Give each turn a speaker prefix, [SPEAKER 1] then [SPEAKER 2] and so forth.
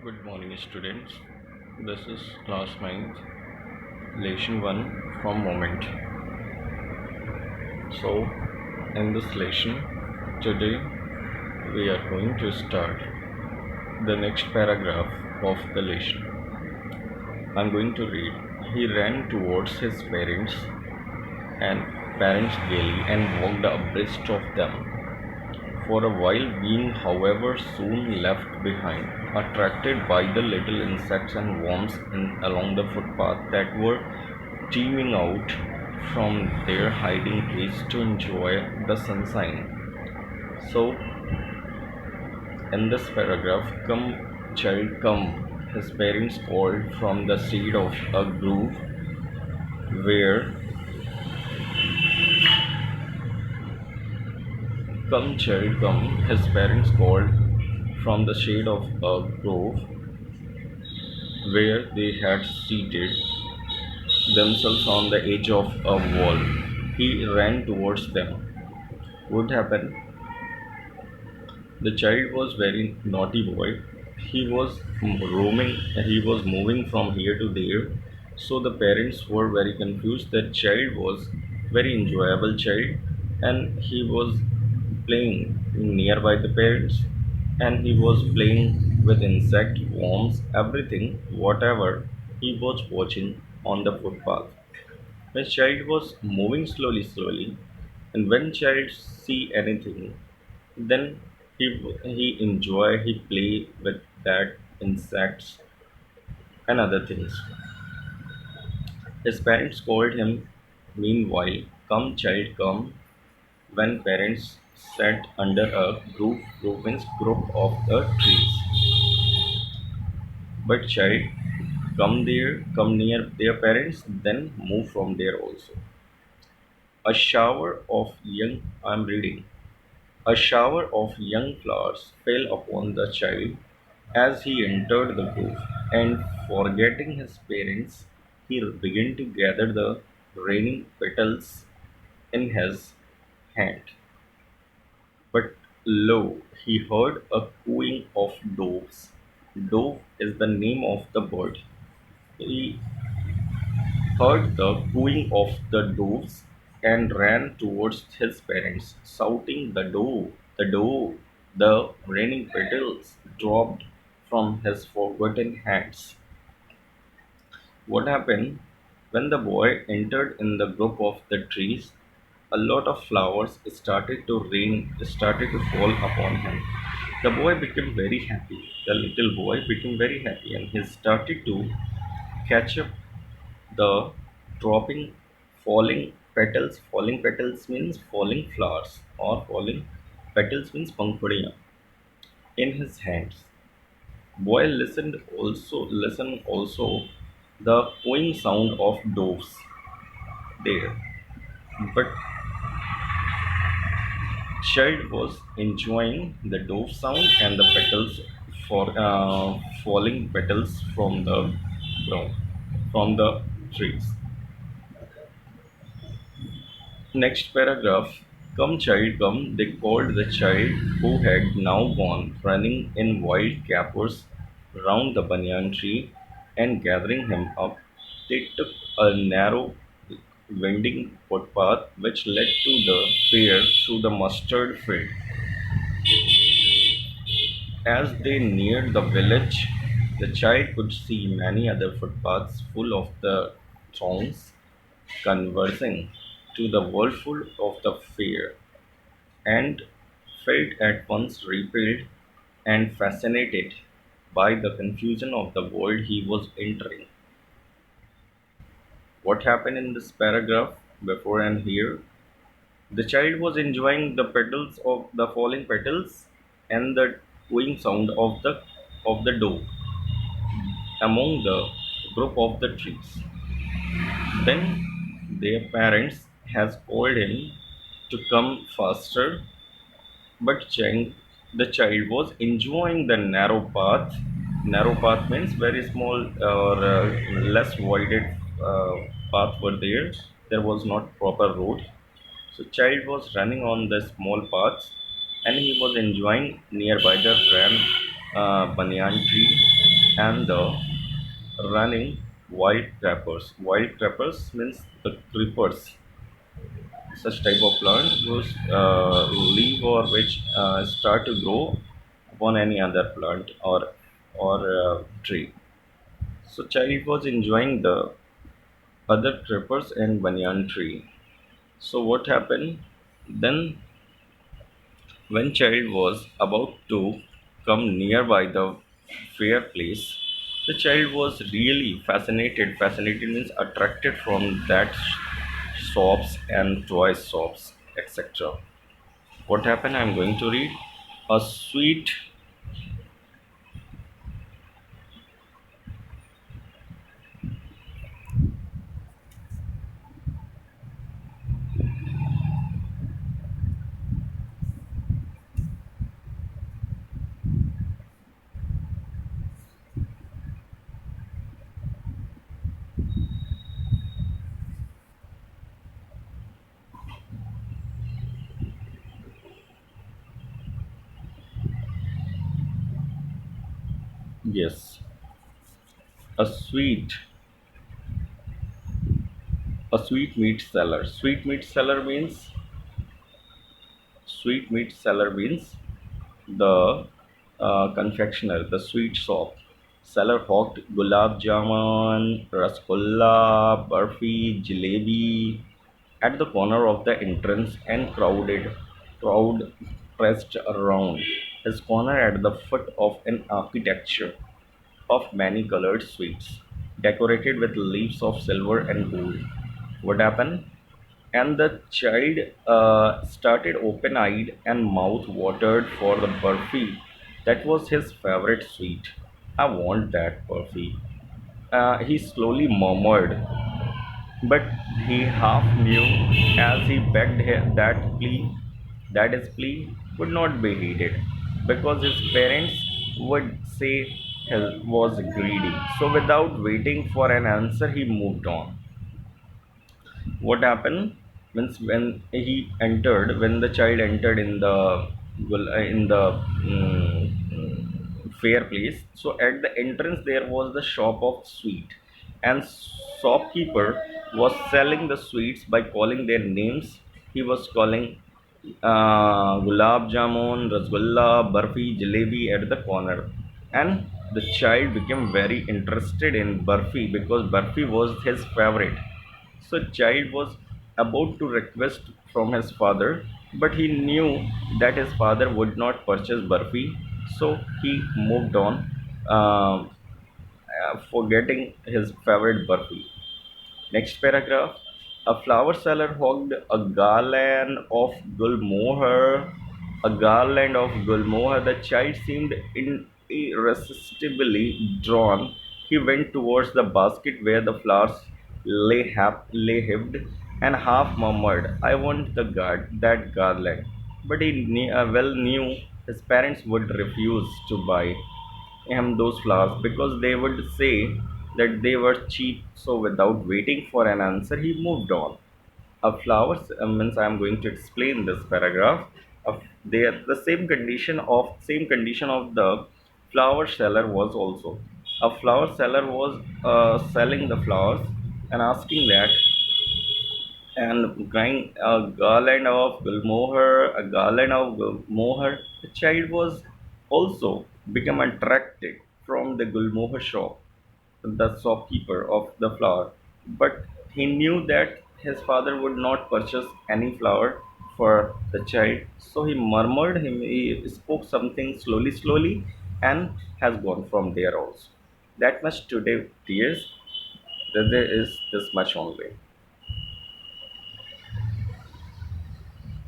[SPEAKER 1] Good morning, students. This is class 9th, lesson 1 from Moment. So, in this lesson, today we are going to start the next paragraph of the lesson. I'm going to read. He ran towards his and parents gaily and walked abreast of them. For a while, being, however, soon left behind, attracted by the little insects and worms along the footpath that were teeming out from their hiding place to enjoy the sunshine. So, in this paragraph, come, child, come, his parents called from the shade of a grove where, come, child, come, his parents called from the shade of a grove where they had seated themselves on the edge of a wall. He ran towards them. What happened? The child was very naughty boy. He was roaming, he was moving from here to there. So the parents were very confused. The child was very enjoyable child and he was playing nearby the parents and he was playing with insect, worms, everything, whatever he was watching on the footpath. My child was moving slowly, and when child see anything, then he enjoy, he play with that insects and other things. His parents called him. Meanwhile, come child, come. When parents sat under a group of the trees, but child, come there, come near their parents, then move from there also. A shower of young, I'm reading. A shower of young flowers fell upon the child as he entered the grove, and forgetting his parents, he began to gather the raining petals in his hand. But lo, he heard a cooing of doves. Dove is the name of the bird. He heard the cooing of the doves and ran towards his parents, shouting, the dove, the dove. The raining petals dropped from his forgotten hands. What happened? When the boy entered in the group of the trees, a lot of flowers started to fall upon him. The boy became very happy. The little boy became very happy and he started to catch up the dropping, falling petals means falling flowers, or falling petals means pankhadiyan in his hands. Boy listen also the cooing sound of doves there. But child was enjoying the dove sound and the petals for falling petals from the ground, from the trees. Next paragraph. Come, child, come. They called the child who had now gone running in wild capers round the banyan tree, and gathering him up, they took a narrow, winding footpath which led to the fair through the mustard field. As they neared the village, the child could see many other footpaths full of the throngs conversing to the whirlpool of the fair, and felt at once repelled and fascinated by the confusion of the world he was entering. What happened in this paragraph before and here? The child was enjoying the petals of the falling petals and the cooing sound of the dove among the group of the trees. Then their parents has called him to come faster, but the child was enjoying the narrow path. Narrow path means very small or less widened path were there. There was not proper road. So child was running on the small paths and he was enjoying nearby the ram banyan tree and the running wild creepers. Wild creepers means the creepers, such type of plant whose leaf or which start to grow upon any other plant or tree. So child was enjoying the other creepers and banyan tree. So what happened? Then when child was about to come nearby the fair place, the child was really fascinated. Fascinated means attracted from that shops and toy shops, etc. What happened? I'm going to read. A sweet, yes, a sweet meat seller. Sweet meat seller means the confectioner, the sweet shop. Seller hawked gulab jamun, rasgulla, barfi, jalebi at the corner of the entrance and crowd pressed around his corner at the foot of an architecture of many colored sweets, decorated with leaves of silver and gold. What happened? And the child started open eyed and mouth watered for the burfi. That was his favorite sweet. I want that burfi. He slowly murmured, but he half knew as he begged that his plea would not be heeded because his parents would say he was greedy. So, without waiting for an answer, he moved on. What happened means when the child entered in the fair place, so at the entrance there was the shop of sweet, and shopkeeper was selling the sweets by calling their names. He was calling gulab jamun, rasgulla, barfi, jalebi at the corner, and the child became very interested in barfi because barfi was his favorite. So child was about to request from his father, but he knew that his father would not purchase barfi, so he moved on, forgetting his favorite barfi. Next paragraph. A flower seller hawked a garland of gulmohar. A garland of gulmohar. The child seemed irresistibly drawn. He went towards the basket where the flowers lay heaped, and half murmured, "I want that garland." But he well knew his parents would refuse to buy him those flowers because they would say that they were cheap. So, without waiting for an answer, he moved on. A flowers means I am going to explain this paragraph. The same condition of the flower seller was also. A flower seller was selling the flowers and asking that and crying a garland of Gulmohar. The child was also become attracted from the Gulmohar shop, the shopkeeper of the flower. But he knew that his father would not purchase any flower for the child. So he murmured, he spoke something slowly, and has gone from there also. That much today, dears. That there is this much only.